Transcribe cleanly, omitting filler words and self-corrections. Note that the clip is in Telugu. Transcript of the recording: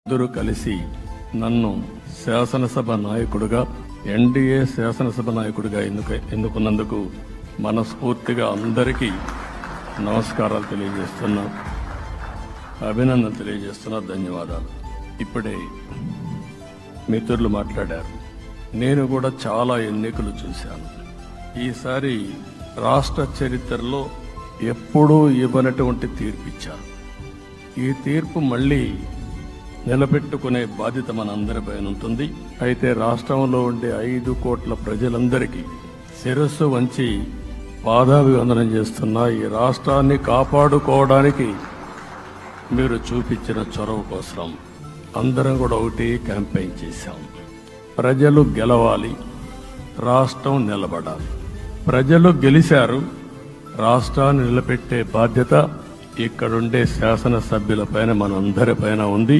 అందరూ కలిసి నన్ను శాసనసభ నాయకుడిగా ఎన్డీఏ శాసనసభ నాయకుడిగా ఎన్నుకున్నందుకు మనస్ఫూర్తిగా అందరికీ నమస్కారాలు తెలియజేస్తున్నా, అభినందన తెలియజేస్తున్నా, ధన్యవాదాలు. ఇప్పుడే మిత్రులు మాట్లాడారు. నేను కూడా చాలా ఎన్నికలు చూశాను. ఈసారి రాష్ట్ర చరిత్రలో ఎప్పుడూ ఇవ్వనటువంటి తీర్పు ఇచ్చారు. ఈ తీర్పు మళ్ళీ నిలబెట్టుకునే బాధ్యత మనందరిపైన ఉంటుంది. అయితే రాష్ట్రంలో ఉండే 5 కోట్ల ప్రజలందరికీ శిరస్సు వంచి పాదాభివందనం చేస్తున్నా. ఈ రాష్ట్రాన్ని కాపాడుకోవడానికి మీరు చూపించిన చొరవ కోసం అందరం కూడా ఒకటి క్యాంపెయిన్ చేశాం. ప్రజలు గెలవాలి, రాష్ట్రం నిలబడాలి. ప్రజలు గెలిచారు. రాష్ట్రాన్ని నిలబెట్టే బాధ్యత ఇక్కడుండే శాసనసభ్యులపైన మనందరిపైన ఉంది.